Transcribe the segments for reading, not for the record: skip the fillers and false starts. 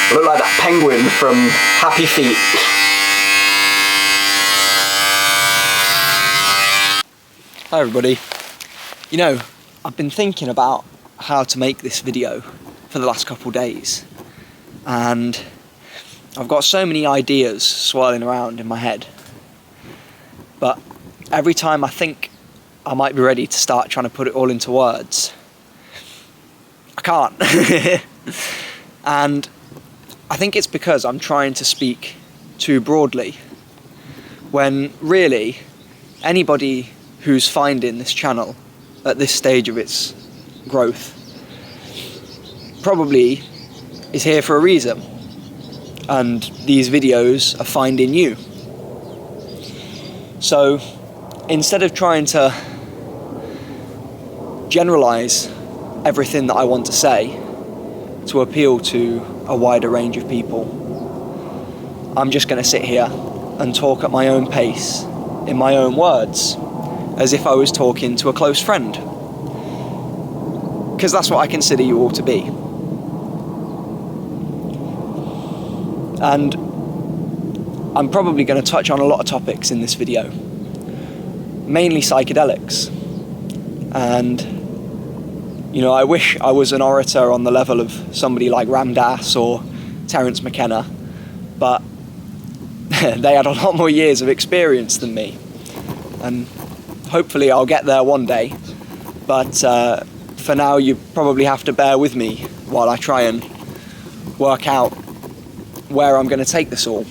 I look like that penguin from Happy Feet. Hi everybody. You know, I've been thinking about how to make this video for the last couple of days, and I've got so many ideas swirling around in my head, but every time I think I might be ready to start trying to put it all into words, I can't. And I think it's because I'm trying to speak too broadly, when really anybody who's finding this channel at this stage of its growth probably is here for a reason, and these videos are finding you. So instead of trying to generalize everything that I want to say to appeal to a wider range of people, I'm just going to sit here and talk at my own pace, in my own words, as if I was talking to a close friend. Because that's what I consider you all to be. And I'm probably going to touch on a lot of topics in this video, mainly psychedelics. And you know, I wish I was an orator on the level of somebody like Ram Dass or Terence McKenna, but they had a lot more years of experience than me, and hopefully I'll get there one day. But for now, you probably have to bear with me while I try and work out where I'm going to take this all.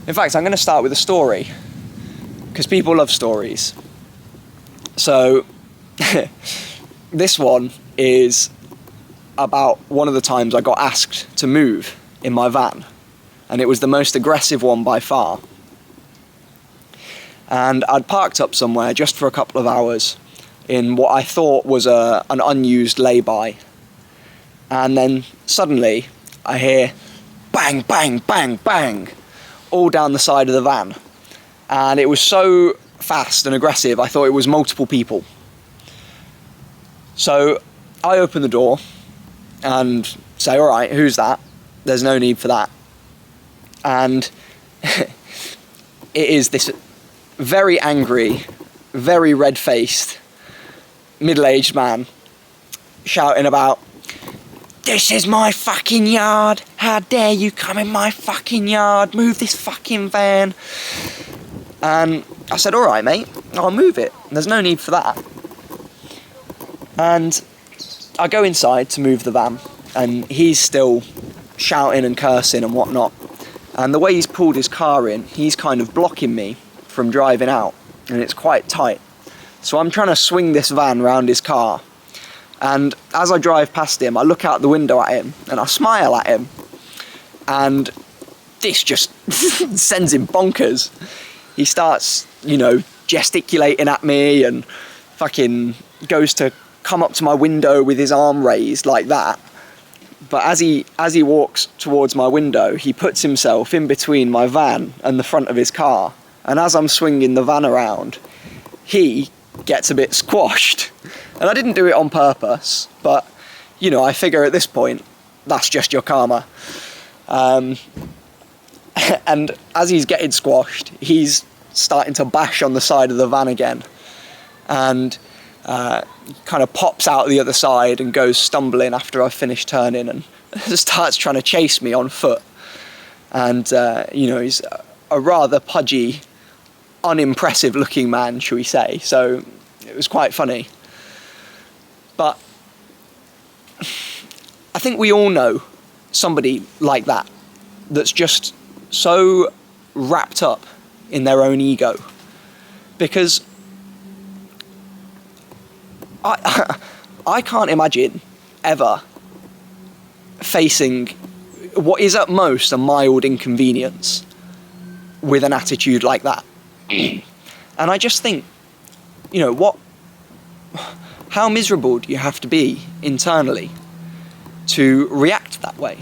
In fact, I'm going to start with a story, because people love stories. So this one is about one of the times I got asked to move in my van, and it was the most aggressive one by far. And I'd parked up somewhere just for a couple of hours in what I thought was an unused lay-by, and then suddenly I hear bang, bang, bang, bang all down the side of the van, and it was so fast and aggressive I thought it was multiple people. So I open the door and say, all right, who's that? There's no need for that. And it is this very angry, very red-faced, middle-aged man shouting about, "This is my fucking yard. How dare you come in my fucking yard? Move this fucking van." And I said, all right, mate, I'll move it. There's no need for that. And I go inside to move the van, and he's still shouting and cursing and whatnot. And the way he's pulled his car in, he's kind of blocking me from driving out, and it's quite tight. So I'm trying to swing this van round his car. And as I drive past him, I look out the window at him, and I smile at him. And this just sends him bonkers. He starts, you know, gesticulating at me and fucking goes to come up to my window with his arm raised like that. But as he walks towards my window, he puts himself in between my van and the front of his car. And as I'm swinging the van around, he gets a bit squashed. And I didn't do it on purpose, but, you know, I figure at this point, that's just your karma. And as he's getting squashed, he's starting to bash on the side of the van again. And kind of pops out the other side and goes stumbling after I've finished turning, and starts trying to chase me on foot. And, you know, he's a rather pudgy, unimpressive looking man, shall we say. So it was quite funny. But I think we all know somebody like that, that's just so wrapped up in their own ego. Because I can't imagine ever facing what is at most a mild inconvenience with an attitude like that. And I just think, you know, how miserable do you have to be internally to react that way?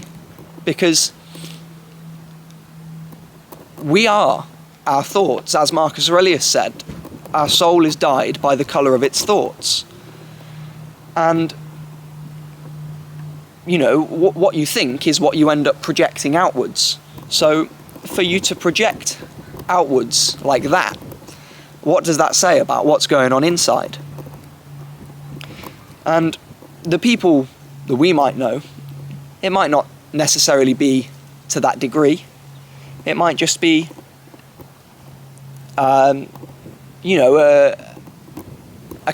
Because we are our thoughts, as Marcus Aurelius said. Our soul is dyed by the colour of its thoughts. And what you think is what you end up projecting outwards. So for you to project outwards like that, what does that say about what's going on inside? And the people that we might know, it might not necessarily be to that degree. It might just be, a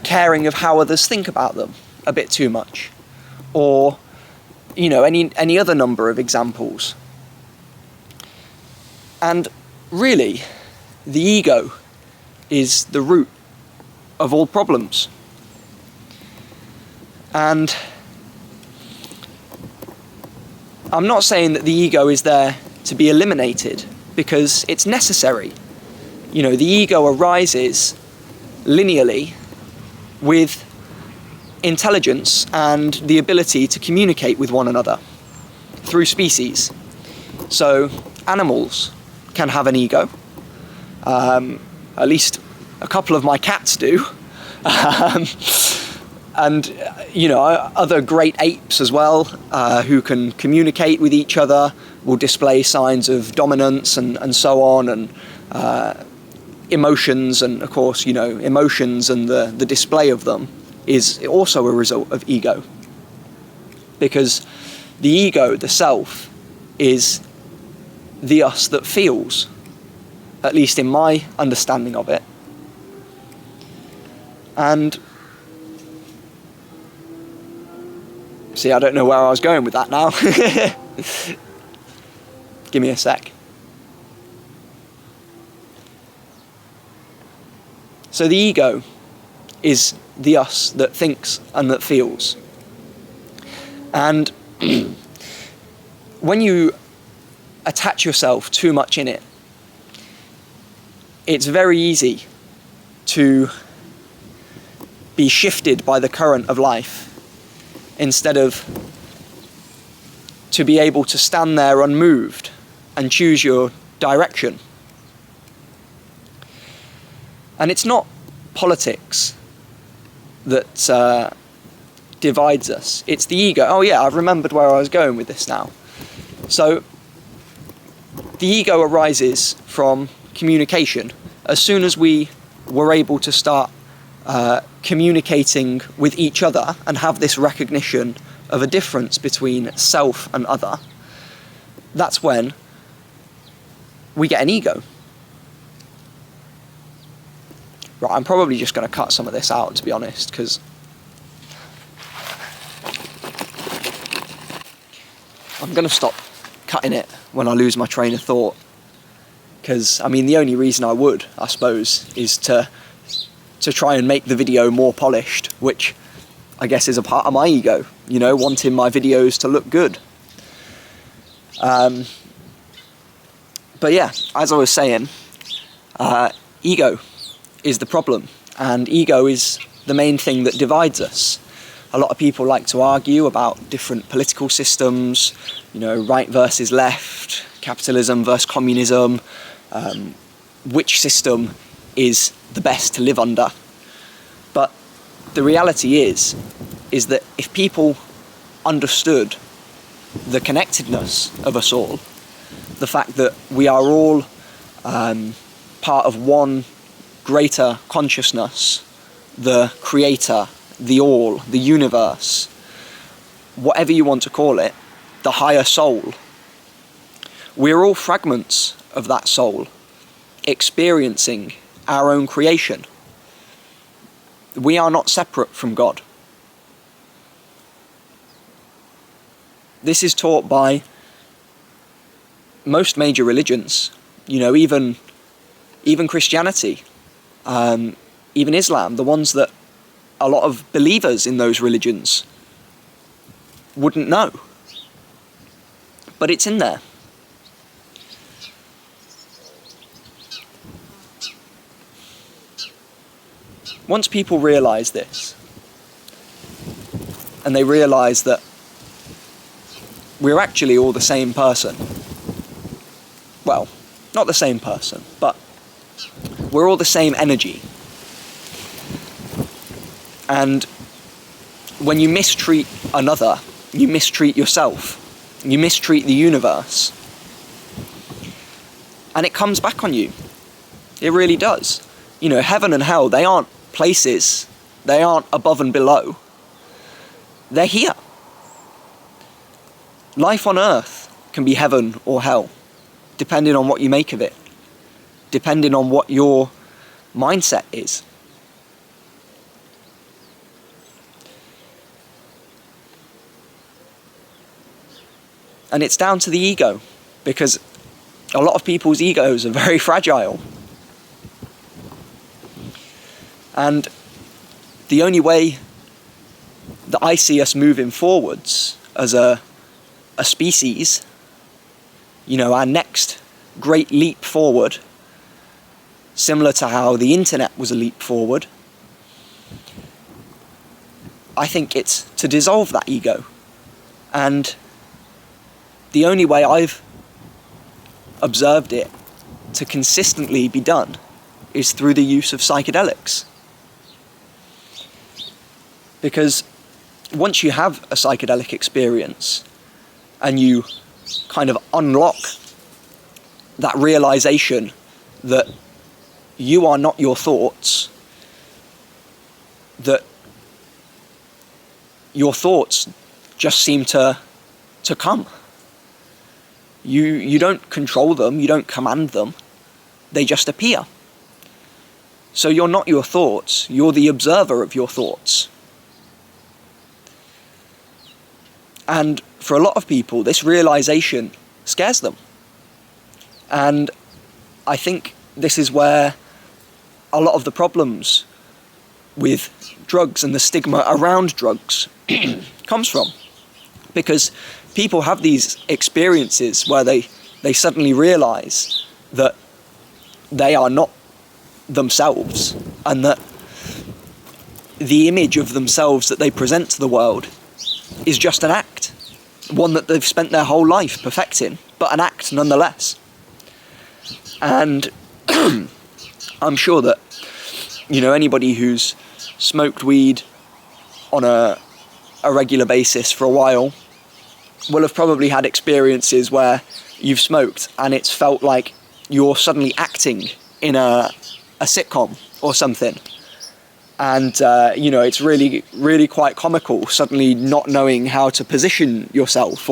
caring of how others think about them a bit too much, or any other number of examples. And really, the ego is the root of all problems. And I'm not saying that the ego is there to be eliminated, because it's necessary. The ego arises linearly with intelligence and the ability to communicate with one another through species. So animals can have an ego. At least a couple of my cats do. And other great apes as well, who can communicate with each other, will display signs of dominance and so on, and emotions, and of course, emotions and the display of them is also a result of ego. Because the ego, the self, is the us that feels, at least in my understanding of it. And see, I don't know where I was going with that now. Give me a sec. So the ego is the us that thinks and that feels. And when you attach yourself too much in it, it's very easy to be shifted by the current of life, instead of to be able to stand there unmoved and choose your direction. And it's not politics that divides us, it's the ego. Oh yeah, I've remembered where I was going with this now. So the ego arises from communication. As soon as we were able to start communicating with each other and have this recognition of a difference between self and other, that's when we get an ego. Right, I'm probably just going to cut some of this out, to be honest, because I'm going to stop cutting it when I lose my train of thought. Because, the only reason I would, I suppose, is to try and make the video more polished, which I guess is a part of my ego, wanting my videos to look good. But yeah, as I was saying, ego is the problem, and ego is the main thing that divides us. A lot of people like to argue about different political systems, right versus left, capitalism versus communism, which system is the best to live under. But the reality is that if people understood the connectedness of us all, the fact that we are all part of one greater consciousness, the creator, the all, the universe, whatever you want to call it, the higher soul, we're all fragments of that soul, experiencing our own creation. We are not separate from God. This is taught by most major religions, even Christianity, even Islam, the ones that a lot of believers in those religions wouldn't know. But it's in there. Once people realise this, and they realise that we're actually all the same person, well, not the same person, but we're all the same energy. And when you mistreat another you mistreat yourself, you mistreat the universe. And it comes back on you. It really does. You know, heaven and hell, they aren't places. They aren't above and below. They're here. Life on earth can be heaven or hell, depending on what you make of it, depending on what your mindset is. And it's down to the ego, because a lot of people's egos are very fragile. And the only way that I see us moving forwards as a species, you know, our next great leap forward, similar to how the internet was a leap forward, I think it's to dissolve that ego. And the only way I've observed it to consistently be done is through the use of psychedelics. Because once you have a psychedelic experience and you kind of unlock that realization that you are not your thoughts, that your thoughts just seem to come. You don't control them, you don't command them, they just appear. So you're not your thoughts, you're the observer of your thoughts. And for a lot of people, this realization scares them. And I think this is where a lot of the problems with drugs and the stigma around drugs comes from. Because people have these experiences where they suddenly realize that they are not themselves, and that the image of themselves that they present to the world is just an act, one that they've spent their whole life perfecting, but an act nonetheless. And I'm sure that, you know, anybody who's smoked weed on a regular basis for a while will have probably had experiences where you've smoked and it's felt like you're suddenly acting in a sitcom or something. And, you know, it's really, really quite comical, suddenly not knowing how to position yourself.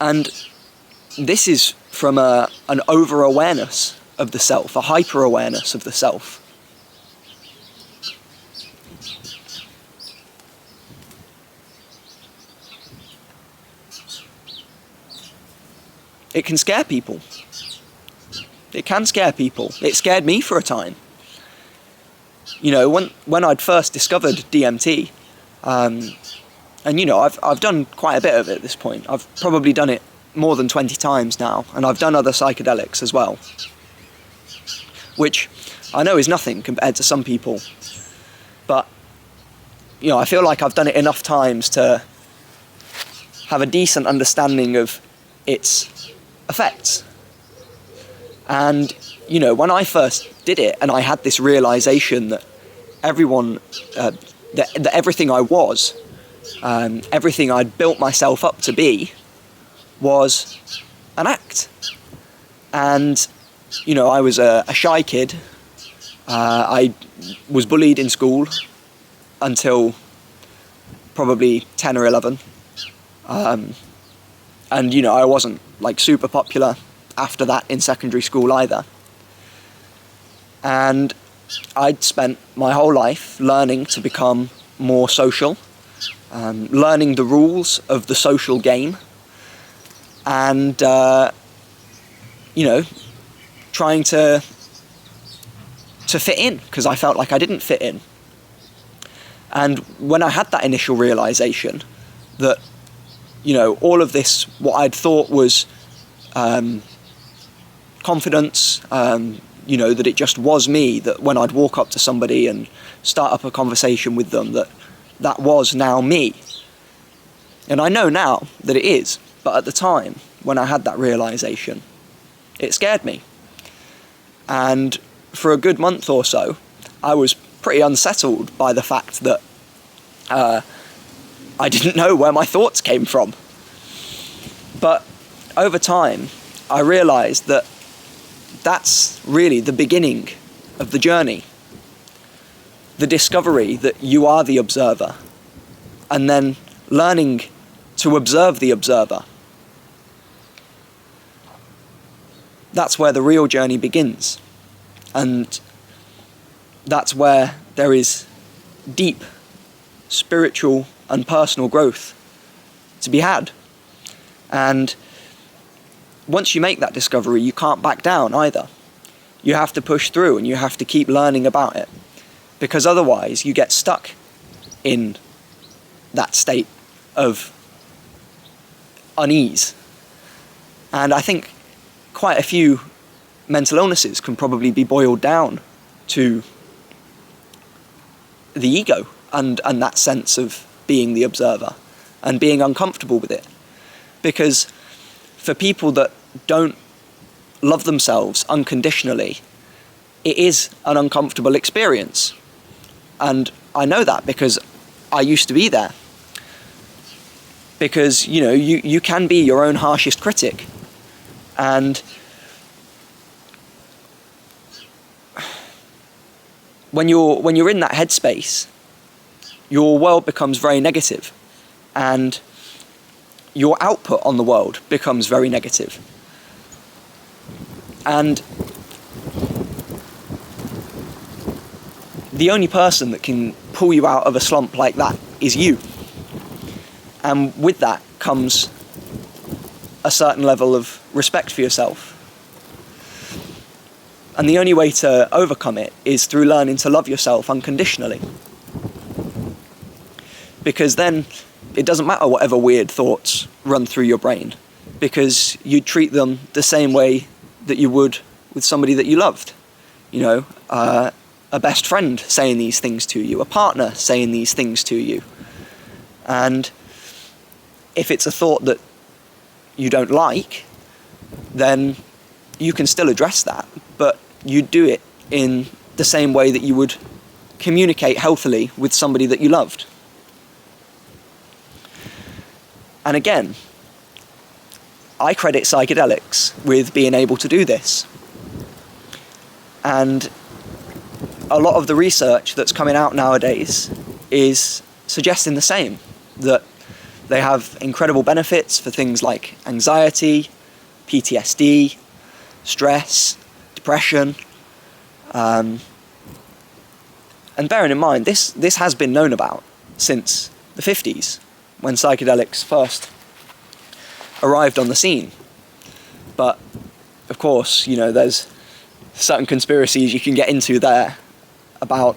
And this is from an over-awareness of the self, a hyper-awareness of the self. It can scare people. It can scare people. It scared me for a time. You know, when I'd first discovered DMT, and you know, I've done quite a bit of it at this point. I've probably done it more than 20 times now, and I've done other psychedelics as well, which I know is nothing compared to some people. But, you know, I feel like I've done it enough times to have a decent understanding of its effects. And, you know, when I first did it and I had this realization that everyone, that everything I was, everything I'd built myself up to be, was an act. And, you know, I was a shy kid. I was bullied in school until probably 10 or 11. And, you know, I wasn't, like, super popular after that in secondary school either. And I'd spent my whole life learning to become more social, learning the rules of the social game, and, you know, trying to fit in, because I felt like I didn't fit in. And when I had that initial realization that, you know, all of this, what I'd thought was confidence, you know, that it just was me, that when I'd walk up to somebody and start up a conversation with them, that was now me. And I know now that it is, but at the time, when I had that realization, it scared me. And for a good month or so, I was pretty unsettled by the fact that I didn't know where my thoughts came from. But over time, I realised that that's really the beginning of the journey. The discovery that you are the observer, and then learning to observe the observer. That's where the real journey begins. And that's where there is deep spiritual and personal growth to be had. And once you make that discovery, you can't back down either. You have to push through and you have to keep learning about it, because otherwise you get stuck in that state of unease. And I think quite a few mental illnesses can probably be boiled down to the ego and that sense of being the observer and being uncomfortable with it. Because for people that don't love themselves unconditionally, it is an uncomfortable experience. And I know that because I used to be there. Because, you know, you can be your own harshest critic. And when you're in that headspace, your world becomes very negative, and your output on the world becomes very negative. And the only person that can pull you out of a slump like that is you. And with that comes a certain level of respect for yourself. And the only way to overcome it is through learning to love yourself unconditionally. Because then it doesn't matter whatever weird thoughts run through your brain, because you treat them the same way that you would with somebody that you loved. You know, a best friend saying these things to you, a partner saying these things to you. And if it's a thought that you don't like, then you can still address that, but you do it in the same way that you would communicate healthily with somebody that you loved. And again, I credit psychedelics with being able to do this. And a lot of the research that's coming out nowadays is suggesting the same, that they have incredible benefits for things like anxiety, PTSD, stress, depression. And bearing in mind, this has been known about since the 50s, when psychedelics first arrived on the scene. But of course, you know, there's certain conspiracies you can get into there about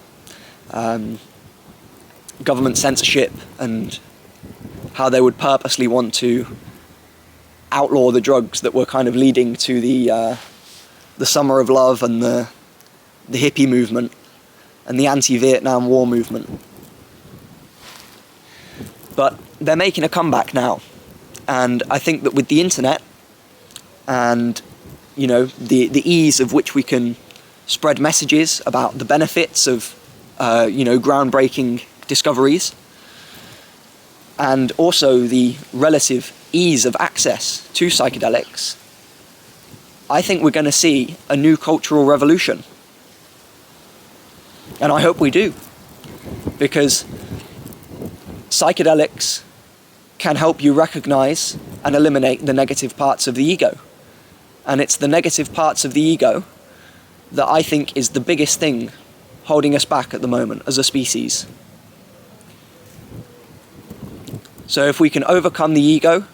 government censorship and how they would purposely want to outlaw the drugs that were kind of leading to the summer of love and the hippie movement and the anti-Vietnam War movement. But they're making a comeback now, and I think that with the internet and, you know, the ease of which we can spread messages about the benefits of you know, groundbreaking discoveries, and also the relative ease of access to psychedelics, I think we're going to see a new cultural revolution. And I hope we do, because psychedelics can help you recognize and eliminate the negative parts of the ego. And it's the negative parts of the ego that I think is the biggest thing holding us back at the moment as a species. So if we can overcome the ego,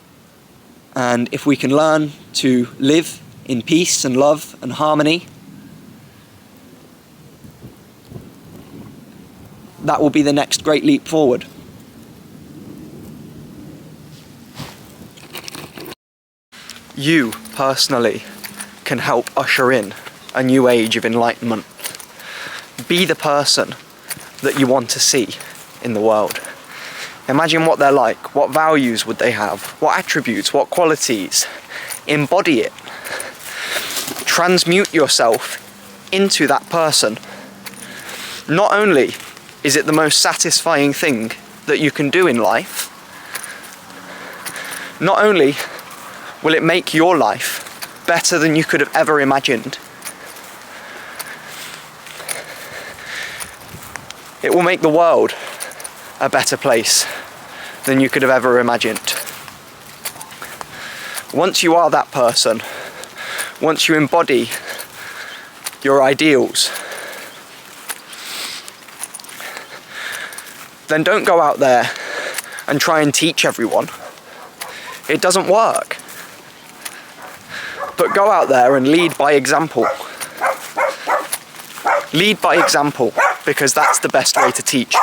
and if we can learn to live in peace and love and harmony, that will be the next great leap forward. You, personally, can help usher in a new age of enlightenment. Be the person that you want to see in the world. Imagine what they're like. What values would they have? What attributes? What qualities? Embody it. Transmute yourself into that person. Not only is it the most satisfying thing that you can do in life, not only will it make your life better than you could have ever imagined, it will make the world a better place than you could have ever imagined. Once you are that person, once you embody your ideals, then don't go out there and try and teach everyone. It doesn't work. But go out there and lead by example. Lead by example, because that's the best way to teach.